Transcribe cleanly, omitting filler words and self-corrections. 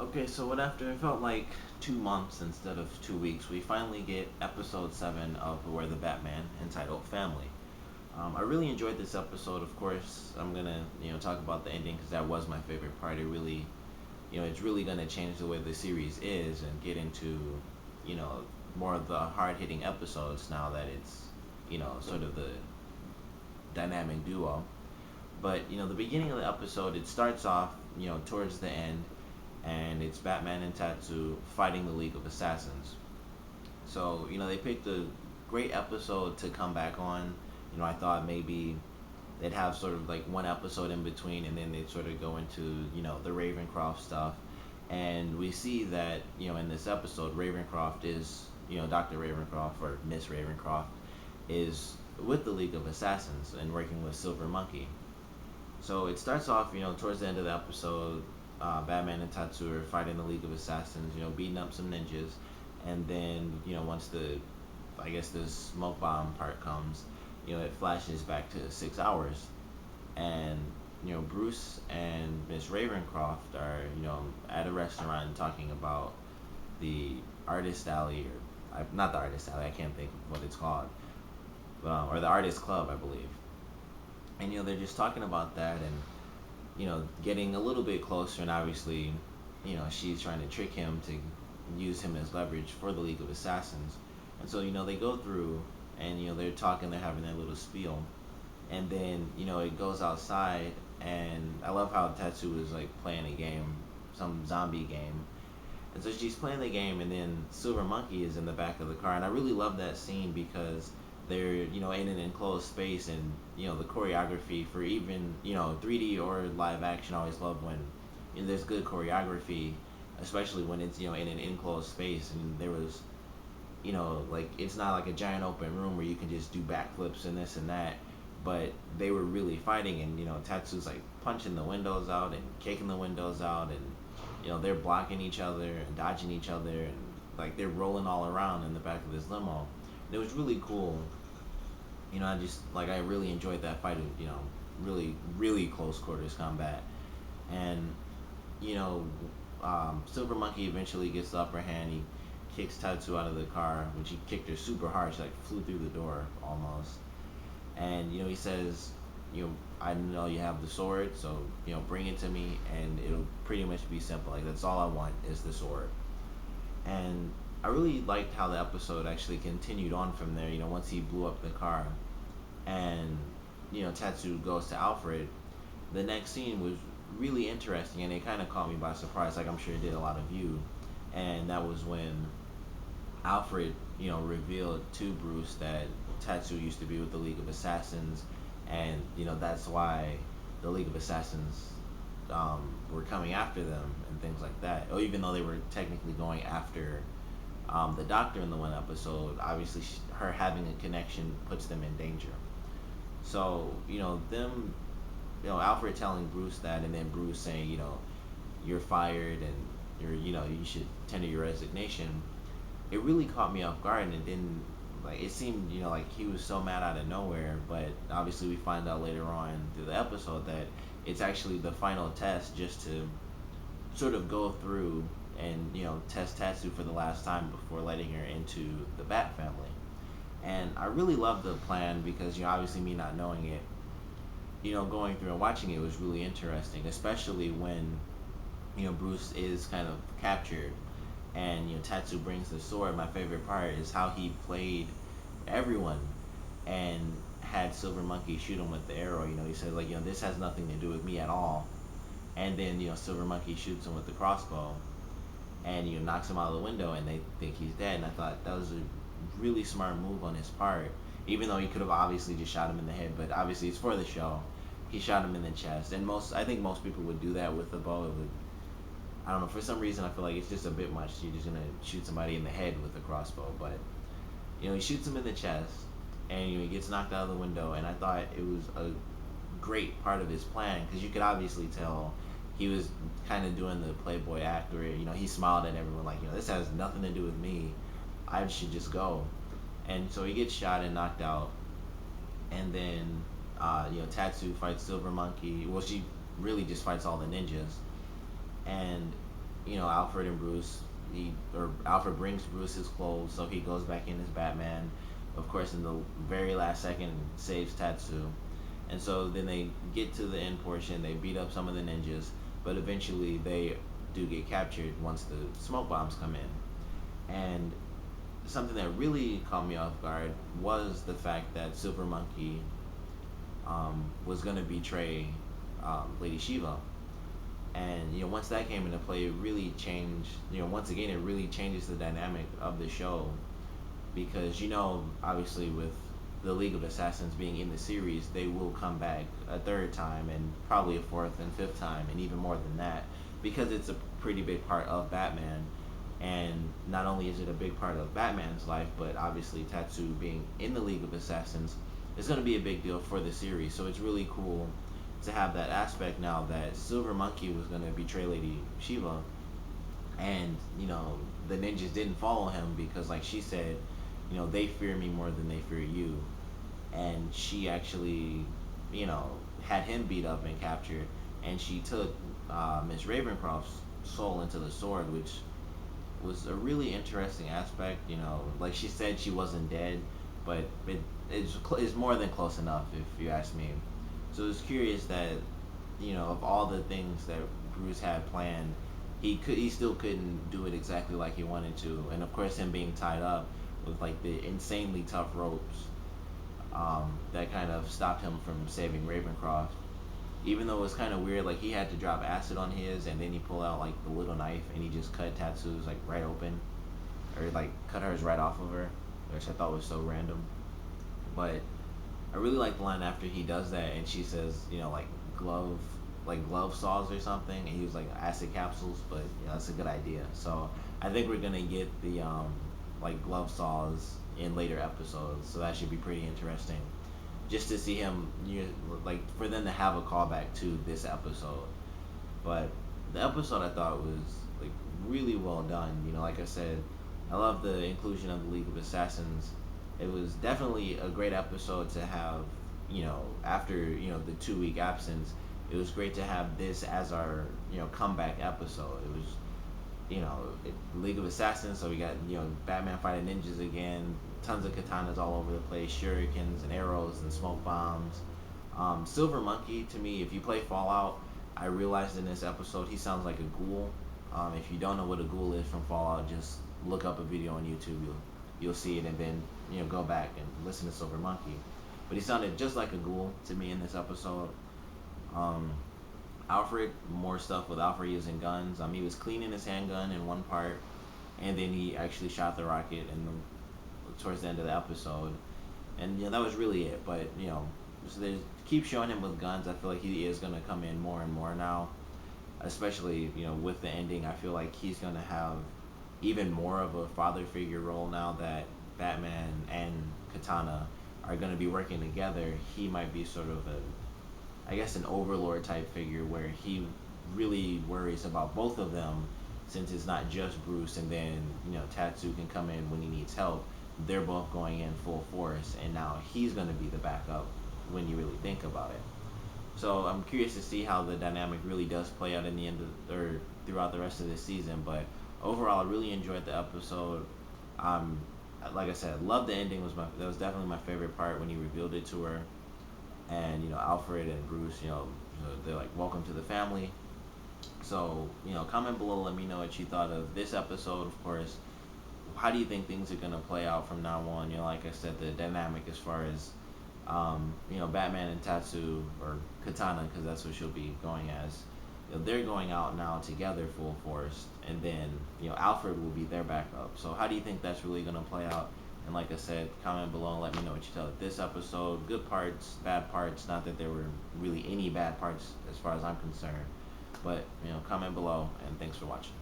Okay, so what after it felt like 2 months instead of 2 weeks, we finally get episode 7 of Where the Batman, entitled Family. I really enjoyed this episode. Of course, I'm gonna talk about the ending because that was my favorite part. It really it's really gonna change the way the series is and get into you know more of the hard hitting episodes now that it's sort of the dynamic duo. But the beginning of the episode, it starts off towards the end, and it's Batman and Tatsu fighting the League of Assassins. So they picked a great episode to come back on. I thought maybe they'd have sort of like one episode in between, and then they'd sort of go into the Ravencroft stuff. And we see that in this episode, Ravencroft is Dr. Ravencroft, or Miss Ravencroft, is with the League of Assassins and working with Silver Monkey. So it starts off, towards the end of the episode, Batman and Tatsu are fighting the League of Assassins, beating up some ninjas, and then, once I guess the smoke bomb part comes, it flashes back to 6 hours, and Bruce and Miss Ravencroft are, at a restaurant talking about the artist alley, or not the artist alley, I can't think of what it's called, or the artist club, I believe, and they're just talking about that, and getting a little bit closer, and obviously, she's trying to trick him to use him as leverage for the League of Assassins. And so, they go through, and they're talking, they're having their little spiel, and then it goes outside, and I love how Tetsu is like playing a game, some zombie game, and so she's playing the game, and then Silver Monkey is in the back of the car, and I really love that scene because they're in an enclosed space, and the choreography for even 3D or live action. I always love when there's good choreography, especially when it's in an enclosed space, and there was like it's not like a giant open room where you can just do backflips and this and that, but they were really fighting, and Tatsu's like punching the windows out and kicking the windows out, and they're blocking each other and dodging each other, and like they're rolling all around in the back of this limo. And it was really cool. I just like I really enjoyed that fight. Really really close quarters combat, and you know, Silver Monkey eventually gets the upper hand. He kicks Tatsu out of the car, which he kicked her super hard. She like flew through the door almost. And he says, I know you have the sword, so bring it to me, and it'll pretty much be simple. Like that's all I want is the sword. And I really liked how the episode actually continued on from there. Once he blew up the car, and Tatsu goes to Alfred. The next scene was really interesting, and it kind of caught me by surprise, like I'm sure it did a lot of you. And that was when Alfred, revealed to Bruce that Tatsu used to be with the League of Assassins, and that's why the League of Assassins were coming after them and things like that. Or even though they were technically going after the Doctor in the one episode, obviously her having a connection puts them in danger. So them, Alfred telling Bruce that, and then Bruce saying, you're fired, and you should tender your resignation. It really caught me off guard, and it didn't like it seemed like he was so mad out of nowhere. But obviously we find out later on through the episode that it's actually the final test, just to sort of go through and test Tatsu for the last time before letting her into the Bat family. And I really love the plan because obviously me not knowing it, going through and watching it was really interesting, especially when Bruce is kind of captured, and Tatsu brings the sword. My favorite part is how he played everyone and had Silver Monkey shoot him with the arrow. He said like this has nothing to do with me at all, and then Silver Monkey shoots him with the crossbow, and knocks him out of the window, and they think he's dead. And I thought that was a really smart move on his part, even though he could have obviously just shot him in the head, but obviously it's for the show. He shot him in the chest, and I think most people would do that with a bow. It would, I don't know, for some reason I feel like it's just a bit much. You're just gonna shoot somebody in the head with a crossbow, but he shoots him in the chest, and he gets knocked out of the window. And I thought it was a great part of his plan, because you could obviously tell he was kind of doing the playboy act where he smiled at everyone like this has nothing to do with me. I should just go. And so he gets shot and knocked out, and then Tatsu fights Silver Monkey. Well, she really just fights all the ninjas, and Alfred and Bruce. Alfred brings Bruce his clothes, so he goes back in as Batman. Of course, in the very last second, saves Tatsu, and so then they get to the end portion. They beat up some of the ninjas, but eventually they do get captured once the smoke bombs come in. And something that really caught me off guard was the fact that Silver Monkey was going to betray Lady Shiva. And once that came into play, it really changed. Once again, it really changes the dynamic of the show because obviously with the League of Assassins being in the series, they will come back a third time and probably a fourth and fifth time and even more than that because it's a pretty big part of Batman. And not only is it a big part of Batman's life, but obviously Tatsu being in the League of Assassins is going to be a big deal for the series. So it's really cool to have that aspect now that Silver Monkey was going to betray Lady Shiva, and the ninjas didn't follow him because, like she said, they fear me more than they fear you, and she actually, you know, had him beat up and captured, and she took Miss Ravencroft's soul into the sword, which was a really interesting aspect. Like she said, she wasn't dead, but it's more than close enough, if you ask me. So it's curious that of all the things that Bruce had planned, he still couldn't do it exactly like he wanted to, and of course him being tied up with like the insanely tough ropes that kind of stopped him from saving Ravencroft. Even though it was kind of weird, like he had to drop acid on his, and then he pulled out like the little knife and he just cut Tatsu's like right open, or like cut hers right off of her, which I thought was so random. But I really like the line after he does that, and she says, like glove, like glove saws or something, and he was like acid capsules, but that's a good idea. So I think we're gonna get the like glove saws in later episodes, so that should be pretty interesting. Just to see him, like for them to have a callback to this episode. But the episode I thought was like really well done. Like I said, I love the inclusion of the League of Assassins. It was definitely a great episode to have. After the 2 week absence, it was great to have this as our comeback episode. It was League of Assassins, so we got Batman fighting ninjas again, tons of katanas all over the place, shurikens and arrows and smoke bombs. Silver Monkey, to me, if you play Fallout, I realized in this episode he sounds like a ghoul. If you don't know what a ghoul is from Fallout, just look up a video on YouTube. You'll see it, and then go back and listen to Silver Monkey. But he sounded just like a ghoul to me in this episode. Um, Alfred, more stuff with Alfred using guns. He was cleaning his handgun in one part, and then he actually shot the rocket towards the end of the episode, and that was really it. But so they keep showing him with guns. I feel like he is gonna come in more and more now, especially with the ending. I feel like he's gonna have even more of a father figure role now that Batman and Katana are gonna be working together. He might be sort of I guess an overlord type figure where he really worries about both of them, since it's not just Bruce and then Tatsu can come in when he needs help. They're both going in full force, and now he's going to be the backup when you really think about it. So I'm curious to see how the dynamic really does play out in the end of, or throughout the rest of this season. But overall, I really enjoyed the episode. Um, like I said, love the ending. That was definitely my favorite part when he revealed it to her, and Alfred and Bruce, they're like, welcome to the family. So comment below, let me know what you thought of this episode. Of course, how do you think things are going to play out from now on? Like I said, the dynamic as far as Batman and Tatsu, or Katana, because that's what she'll be going as, they're going out now together full force, and then Alfred will be their backup. So how do you think that's really going to play out? And like I said, comment below and let me know what you thought of this episode. Good parts, bad parts. Not that there were really any bad parts as far as I'm concerned. But comment below, and thanks for watching.